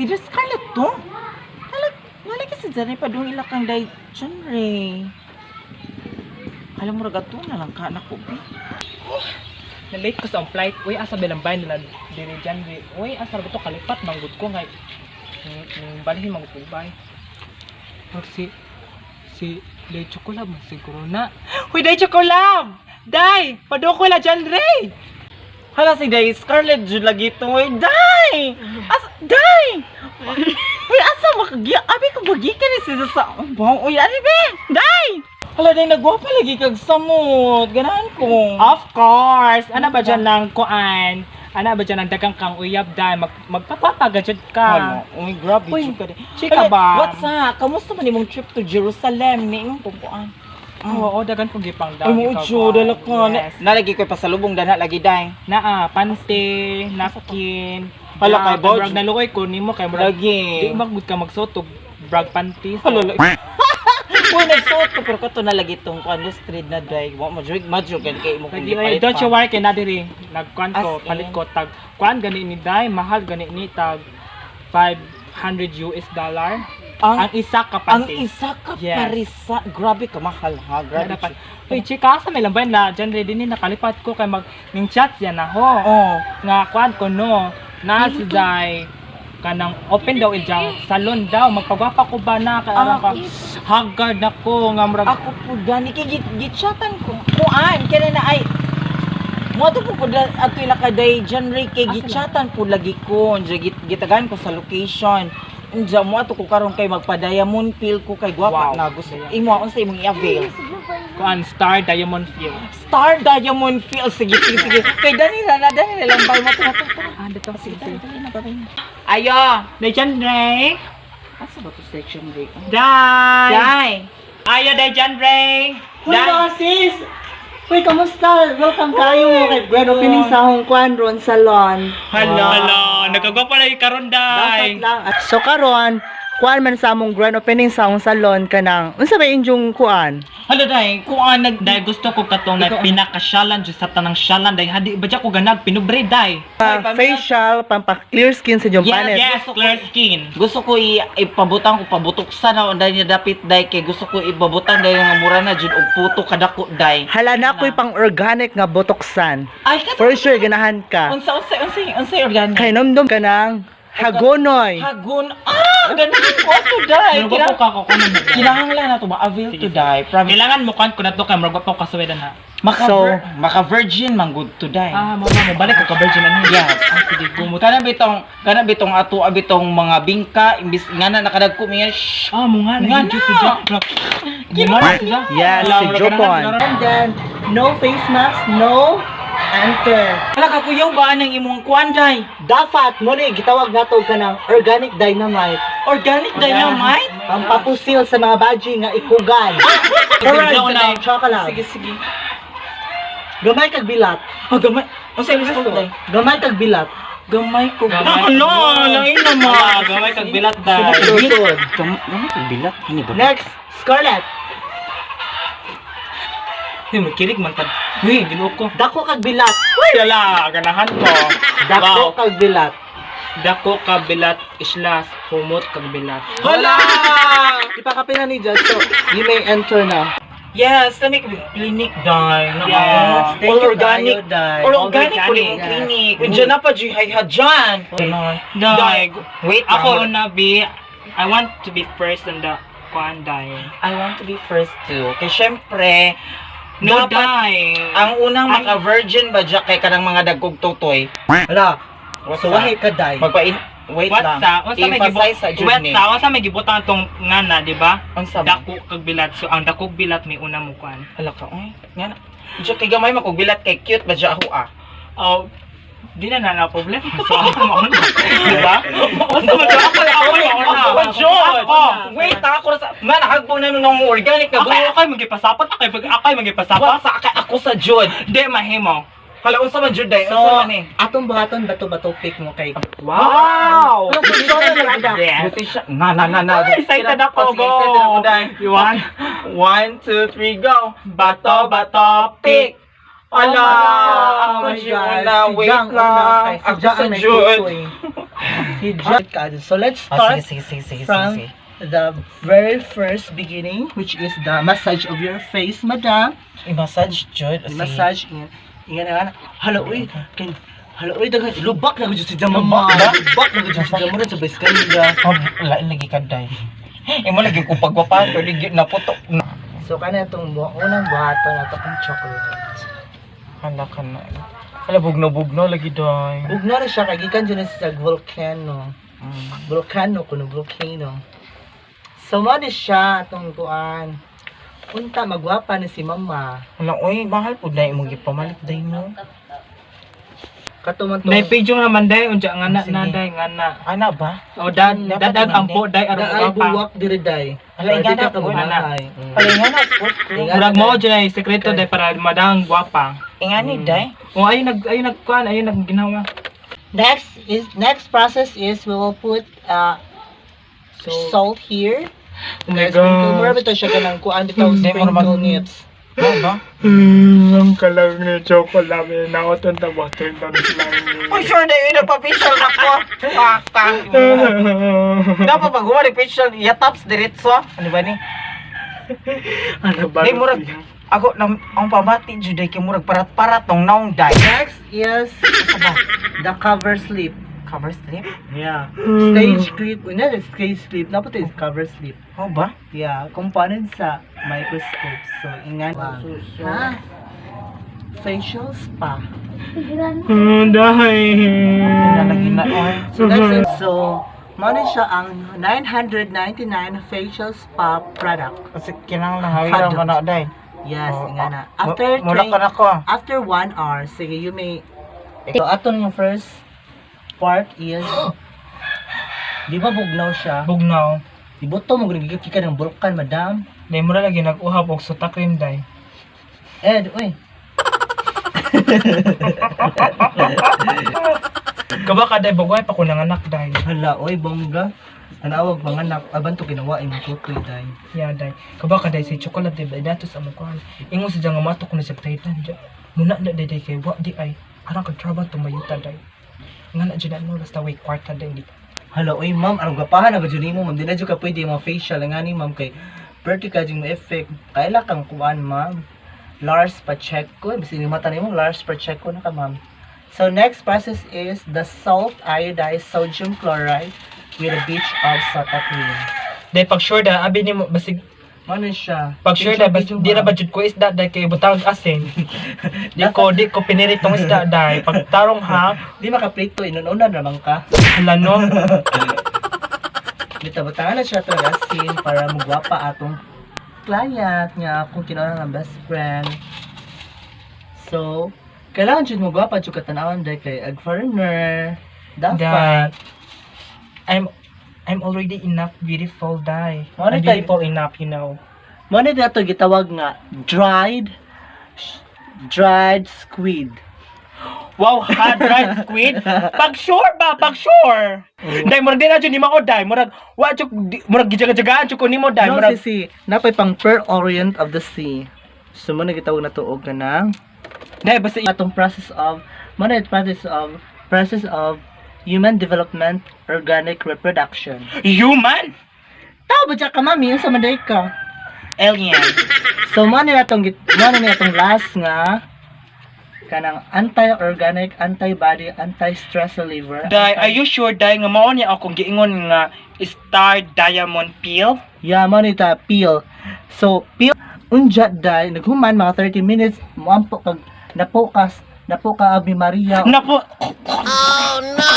Si Dres Scarlett to? Wala kasi dyan pa doon ilakang day genre. Alam mo raga to na lang ka anak ko be. Na-late ko sa flight. Uy, asa bilambay nila diri dyan. Uy, asa ba ito kalipat. Manggod ko ngay. Balihin manggod ko bay. Pag si Day Chocolab, siguro na. Uy, Day Chocolab! Day! Pado ko la dyan, Ray! Hala si Day Scarlett jud lagi to. Uy, Day! Day! Uy, asa makagi? Abi ko bagi ka ni siya sa umbong. Uy, ano be? Day! Hala, Day, nagwapa lagi kag samot. Ganahan ko. Of course! Ano ba dyan ng kuan? Ano ba dyan ng dagang kang uyab, Day? Magpapapagadjad ka. Hala, uy, grabe Uy, jud ka di. chika ba? What's up? Kamusta man imong trip to Jerusalem ni imong pupuan? Oo, dagan kong gipang daw. Ay mo jud dala ka. Nalagi ko pasalubong dana lagi Day. Panty, napkin. Hala, kay Bodge. Brag nalukoy ko nimo kay brag. Lagi. Di magud ka magsotog brag panties. Hala, uy, nagsuot ko pero kato na lagi tong street na Day. Wa mo jud kan kay mo Hindi ay don't you worry kay na diri. Nagkuan ko, As in? palit ko tag kuan gani ni Day, mahal gani ni tag $500. Ang isa ka Ang panties. isa ka Yes. parisa. Grabe ka mahal ha. Grabe. Dapat. Uy, chika, sa may lambay na dyan ready ni nakalipat ko kay mag ning chat yan ako. Oh. Nga kuan ko no. Na si Day kanang open daw ijang salon daw magpagwapa ko ba na kay aron ka haggard nako nga murag Ako po gani kay gitchatan ko. Kuan kaya na ay mo to po ato ila ka Day genre kay gitchatan po lagi ko. Gitagan ko sa location. Unja mo ato ko karon kay magpa-diamond feel ko kay gwapa Wow. na gusto. Imo unsa imong i-avail? kuan Star Diamond Feel. Star Diamond feel sige. Kay dani na lang ba mo to. Ah, dito sige. Ayo. Day dyan, Ray. Asa ba to section break? Day. Day. Ayo, Day dyan, Ray. Uy, mga sis! Uy, kamusta? Welcome kayo kay grand opening sa Hong Kwan Ron Salon. Hello. Nagagwapa lagi karon, Dapat Day. lang. So karon, kuan man sa among grand opening sa Hong Salon kanang unsa ba inyong kuan? Hala Day, kuan Day gusto ko katong na pinaka-syalan sa tanang syalan, Day. Hadi ba dyan ko ganag pinubre, Day. Facial, pampa-clear skin sa inyong panet. Yes, clear skin. gusto ko ipabutang ko pabutuksan na unday niya dapit Day kay gusto ko ibabutang Day nga mura na jud og puto kadako Day. Hala na ko'y pang organic nga botoksan. Ay For sure ganahan ka. unsa organic? Kay nomdom ka ng hagonoy. Hagon. Ganun ko to Day. Nagwapo ka ko kuno. Kinahanglan na to ba avail to Day. Promise. Kailangan mo kan ko na to kay magwapo ka suwedan ha. Maka virgin man good to Day. Mo balik ko ka virgin ano. Yes. Sige, gumot. Kana bitong ato bitong mga bingka imbis nga na nakadagko miya. Mo nga Nga na. na. Si Jack. Yes, si Jopon. And then, no face mask, no enter. Talaga kuyaw ba nang imong kuan Day? Dapat mo ni gitawag nato ka ng organic dynamite. Organic dynamite? Pampapusil sa mga baji nga ikugan. Alright, Alright, now. chocolate. Sige. Gamay kag bilat. Gamay. Unsa imong gusto Day? Gamay kag bilat. Gamay ko. Gamay. Lain naman. Gamay kag bilat, Day. Susod. Gamay ko bilat. Ini ba? Next, Scarlett. Makilig man tad. Uy, ginuok ko. Dako kag bilat. Uy, lala, ganahan ko. Dako kag bilat. Dako ka bilat islas, humot kag bilat. Hala! Ipakapin na ni Judge, so you may enter na. Yes, kami clinic Day. Yes, thank All you organic. tayo, Day. Or organic ko Organic, yung yes. clinic. Diyan na pa G hay hadyan. Day, Wait ako lang. una be, I want to be first on the kuan, Day. I want to be first too. Kaya syempre, No, dapat Day. ang unang maka-virgin ba dyan kay kanang mga dagkog tutoy. Hala, What's so that? wahi ka, Day. Wait What lang. sa? Unsa may Emphasize sa jud ni. Unsa may gibutang tong ngana, di ba? Unsa ba? Dako kag bilat. So ang dakog bilat may una mo kuan. Hala ka, ay. Nga na. Diyan kay gamay makugbilat kay cute ba dyan ako ah. Oh, di na na problem. So ako mo na. Di ba? Unsa man ako Ako Jod! Wait, ako na sa... Man, nakagbong na nung organic na buhay. Akay magipasapat akay magipasapat. Wala sa akay ako sa Jod. Di mahimo. Hala, unsa man Jod day? So, Unsa man eh? atong buhaton bato-bato pick mo kay. Wow! Ano, so, Yes. Na. Excited ako, Sige, go. excited ako, Day. You want? 1, 2, 3, go! Bato, bato, pick. Ala, Oh ako my si God. Una, Si wait Jang lang. una, kay si Ako Jang sa ang may June. kuko eh. Si Jang. So let's start from the very first beginning, which is the massage of your face, madam. I-massage, Jud. Massage in. Ingan na. Hello, uy. Hello, uy. Dagan. Lubak na ko si Jang, mama. Lubak na ko si Jang. Muna sa base kanina. Lain lagi ka, Day. Imo lagi ko pagwapan, pero di na putok. So, kana itong unang buhato na ito kong chocolate. Hala ka na. Hala, bugno-bugno lagi, Day. Ugno na siya, kagikan dyan sa volcano. Volcano, kuno volcano. So, mo na siya, itong kuan. Unta, magwapa na si mama. Hala, uy, mahal po, Day. Mo gipamalit, Day mo. Katuman to. Day page yung naman day unja nga na Sige. day nga na. Ana ba? O Dapat dadag ang po day aron Daay pa. buwak diri day. Hala, Pwede ingana ka po, kabuhay. Hala, nga na, po. Ingana. Murag mo dyan ay sekreto day para madang gwapa. Ingani, Day. O ayun nagkuan ayun nagginawa. Next process is we will put salt here. Oh my Guys, kung mura god. bitaw siya ganang kuan bitaw Hindi mo sprinkle naman- nips. Ano ba? Ang kalang ni chocolate na oton ta ba to yung Uy, sure, Day. Uy, nagpa-facial na ko. Pakang. Dapat pag humari facial, yataps diretso. Ano ba ni? Ano ba? Day, murag. Ako, ang pabati, Juday, kay murag parat-parat tong naong, Day. Next is the cover slip. Cover slip? Yeah. Stage clip. Not a stage slip. Dapat is cover slip. Oh ba? Yeah. Component sa microscope. So, ingat. Ha? Facial spa. Dahil. Nalagyan na, oh. So, that's it. So, muna siya ang 999 facial spa product. Kasi kinang nahawiran mo na, Day. Yes, Oh, nga na. ah, After mula ka na ko. after 1 hour, sige, you may... So, aton yung first part is... Di ba bugnaw siya? Bugnaw. Di ba ito magigit ka ng bulkan, madam? Day mura lagi nag-uhap og suta cream day. Ed, uy. Kaba ka day bagway pa ko nanganak day. Hala, uy, bongga. Anawag mga anak, aban to ginawa yung tutoy, day. Ya day. Kaba ka day si chocolate day dato sa mo kuan. Ingon sa jang mato ko na sa titan ja. Muna na day kay wa di ay arang ka trabaho tumayuta day. Nga na dyan no basta way kwarta day di. Hala, uy, ma'am, anong gapahan na ba dyan mo, ma'am? Di na dyan ka pwede yung mga facial, nga ni, ma'am, kay vertical yung effect. Kaila kang kuhaan, ma'am. Lars Pacheco. Basta yung mata mo, Lars Pacheco na ka, ma'am. So, next process is the salt iodized sodium chloride with a beach of sotacrene. Day pag sure da abi ni mo basig Ano siya? pag sure da bas di na budget ko isda day kay butang asin. di ko pinirit tong isda day pag tarong ha Di makaprito, inununan naman ka. hala no. Bitabataan na siya talaga asin para magwapa atong client nga kung kinala ng best friend. So, kailangan siya magwapa siya katanawan dahil kay ag-foreigner. Dapat. I'm already enough beautiful day. Ano I'm tayo? beautiful enough, you know. Muna dito gitawag nga dried squid. Wow, hot dried squid. Pag sure ba, pag sure. Day murag di na jud ni mao day, murag wa jud murag gijaga-jagaan jud ko nimo day, No, murag si napay pang pearl orient of the sea. So, muna gitawag na tuog ka ng day basta atong process of human development organic reproduction. human Tao ba dyan ka, mami? Yung sa manday ka. alien. So, mo na itong last nga kanang anti-organic, antibody, anti-stress reliever. Day, are you sure day nga mao niya akong giingon nga star diamond peel? Yeah, mo na ita, peel. So, peel, unja day, naghuman mga 30 minutes, muampo kag napo ka Abi Maria. Napo. Oh no.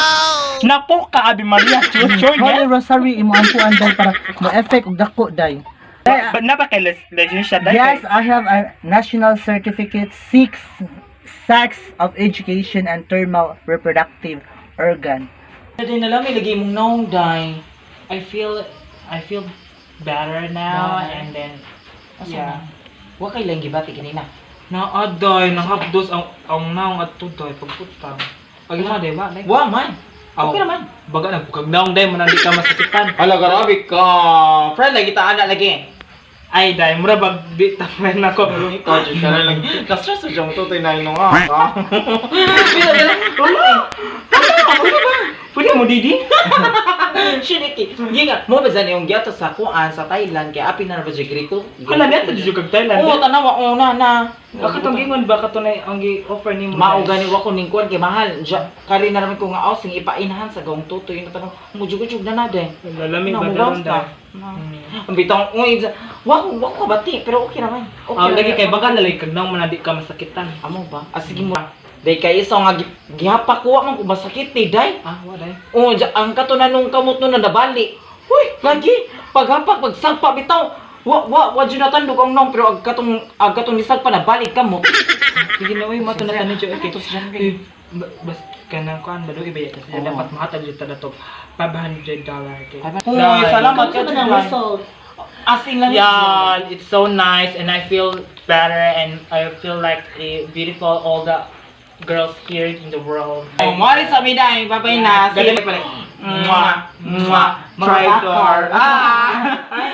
Napo ka Abi Maria. Sure Holy niya. Rosary, imuampuan day para ma-effect og dako day. But na ba kay legend siya day? Yes, I have a national certificate 6 sex of education and thermal reproductive organ. Day na lang may lagi mong naong, Day. I feel better now and then Yeah. Wa kay lang gibati kanina. na aday nahapdos ang naong at tutoy pagputang. Pag mo day ba? Day? Wa man. Okay naman. Baga nagpukag naong day mo nandi ka masakitan. Hala, grabe ka. Friend, lagi ta anak lagi. Ay, dahil mura bag di tamen ako. Ikaw, Diyos ka na lang. Na-stress na siya, tutoy na yun nga. Pwede mo didi? Shiniki. Ginga, mo ba dyan yung giyato sa kuan sa Thailand, kaya apin na ba dyan Griko? Wala niya to jud kag Thailand. Oo, tanawa, una na. Baka tong gingon baka to na ang gi-offer nimo. Maugani wa ko ning kuan kay mahal. Kari na naman ko nga sing ipainahan sa gawng tutoy na tanong mujug-jug na day. Lalamig ba daron da? Ang bitong wa ko bati pero okay naman. Okay Lagi lang. kay baga nalay kag nang manadi ka masakitan. Amo ba? Sige mo. Day kay iso nga gihapak ko man ko masakit ni day. Wa day. Oh, ang katunan nung kamot no na nabali. Uy, lagi paghapak pagsagpa bitaw. Wa Jonathan dugong nong pero agkatong nisag pa nabalik kamot. Sige na uy mato na tanin jud okay. Ito siya kay. Bas kanang kuan ba do ibaya kasi dapat mahatag jud ta dato $500 kay. Uy, salamat ka Jonathan. Asin lang. Yeah, it's so nice and I feel better and I feel like beautiful all the girls here in the world. Oh, mali sa biday, babay na. Galing pala. Mwah, mwah, traitor.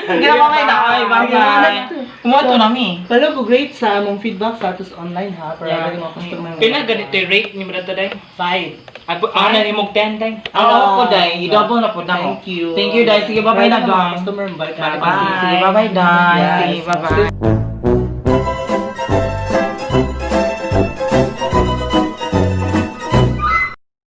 Hindi na babay na. Ay, babay. Kumato nami. Pero ko great sa among feedback sa atos online ha para Yeah. yeah. mga customer. Pila ganito yung rate ni mo dito day? 5. Ano ni mo 10 day? Ang ako po day, i-double na po na mo. Thank you. Thank you day. Sige, babay na Mga guys. customer bye. Sige, babay day. Sige, babay.